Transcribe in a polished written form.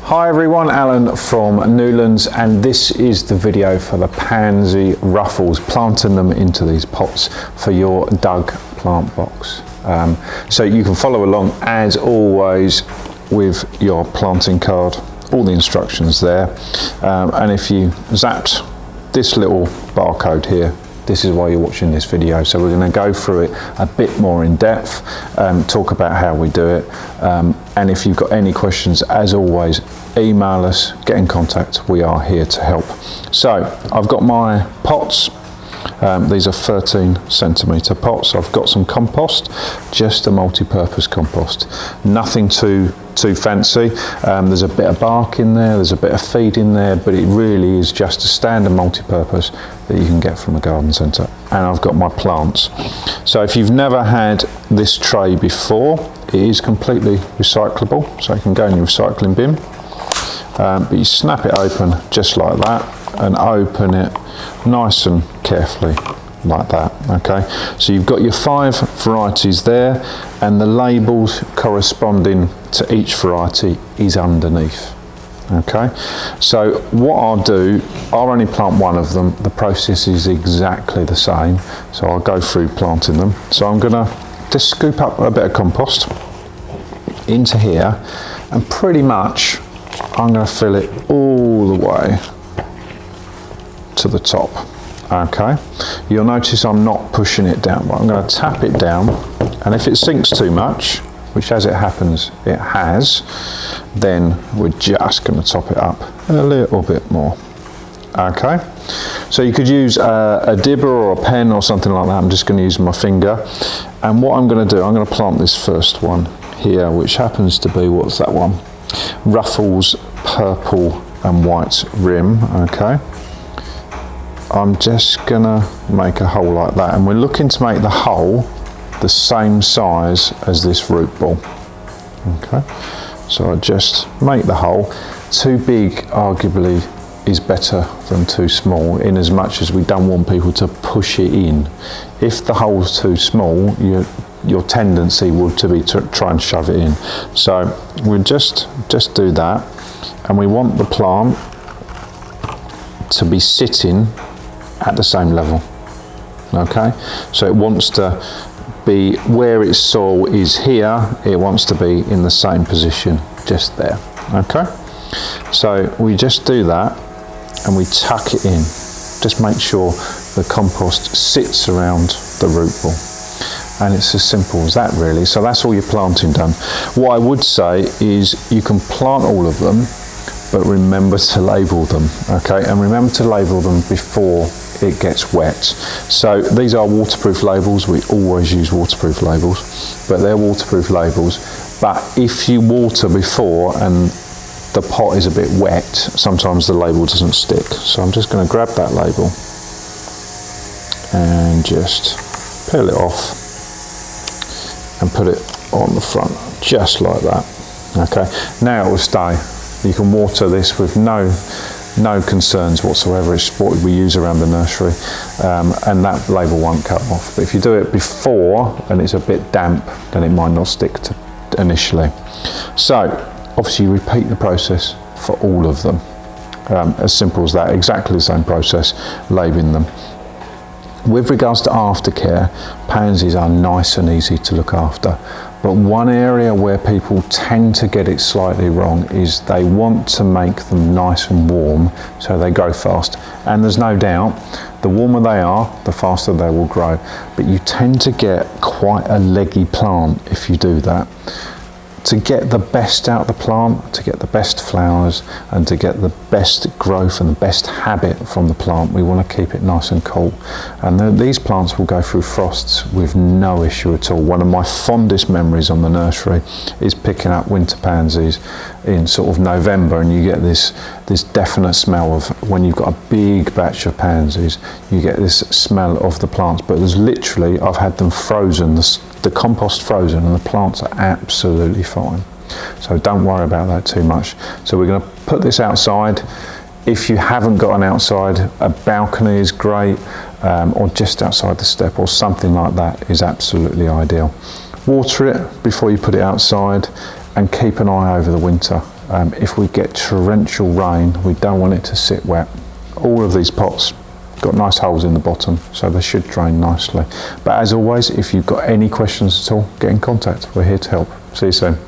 Hi everyone, Alan from Newlands, and this is the video for the pansy ruffles, planting them into these pots for your DUG plant box. So you can follow along as always with your planting card, all the instructions there, and if you zapped this little barcode here, this is why you're watching this video. So we're going to go through it a bit more in depth, talk about how we do it, and if you've got any questions, as always, email us, get in contact, we are here to help. So I've got my pots, these are 13cm pots. I've got some compost, just a multi-purpose compost, nothing too fancy. There's a bit of bark in there, there's a bit of feed in there, but it really is just a standard multi-purpose that you can get from a garden centre. And I've got my plants. So if you've never had this tray before, it is completely recyclable, so you can go in your recycling bin, but you snap it open just like that and open it nice and carefully like that. Okay, so you've got your 5 varieties there, and the labels corresponding to each variety is underneath. Okay, so what I'll do, I'll only plant one of them. The process is exactly the same, so I'll go through planting them. So I'm gonna just scoop up a bit of compost into here, and pretty much I'm gonna fill it all the way to the top. Okay, you'll notice I'm not pushing it down, but I'm going to tap it down, and if it sinks too much, which as it happens it has, then we're just going to top it up a little bit more. Okay, so you could use a dibber or a pen or something like that. I'm just going to use my finger, and what I'm going to do, I'm going to plant this first one here, which happens to be, what's that one? Ruffles purple and white rim. Okay, I'm just gonna make a hole like that, and we're looking to make the hole the same size as this root ball. Okay, so I just make the hole. Too big arguably is better than too small, in as much as we don't want people to push it in. If the hole's too small, your tendency will be to try and shove it in. So we'll just do that, and we want the plant to be sitting at the same level. Okay, so it wants to be where its soil is here, it wants to be in the same position just there. Okay, so we just do that and we tuck it in. Just make sure the compost sits around the root ball, and it's as simple as that really. So that's all your planting done. What I would say is you can plant all of them, but remember to label them. Okay, and remember to label them before it gets wet. So these are waterproof labels. We always use waterproof labels, but they're waterproof labels. But if you water before and the pot is a bit wet, sometimes the label doesn't stick. So I'm just going to grab that label and just peel it off and put it on the front, just like that. Okay, now it will stay. You can water this with no concerns whatsoever. It's what we use around the nursery, and that label won't come off. But if you do it before and it's a bit damp, then it might not stick to initially. So obviously you repeat the process for all of them, as simple as that, exactly the same process, labeling them. With regards to aftercare, pansies are nice and easy to look after. But one area where people tend to get it slightly wrong is they want to make them nice and warm so they grow fast. And there's no doubt, the warmer they are, the faster they will grow. But you tend to get quite a leggy plant if you do that. To get the best out of the plant, to get the best flowers, and to get the best growth and the best habit from the plant, we want to keep it nice and cool. And these plants will go through frosts with no issue at all. One of my fondest memories on the nursery is picking up winter pansies in sort of November, and you get this definite smell of, when you've got a big batch of pansies, you get this smell of the plants. But there's literally, I've had them frozen, the compost frozen, and the plants are absolutely fine. So don't worry about that too much. So we're going to put this outside. If you haven't got an outside, a balcony is great, or just outside the step or something like that is absolutely ideal. Water it before you put it outside, and keep an eye over the winter. if we get torrential rain, we don't want it to sit wet. All of these pots got nice holes in the bottom, so they should drain nicely. But as always, if you've got any questions at all, get in contact. We're here to help. See you soon.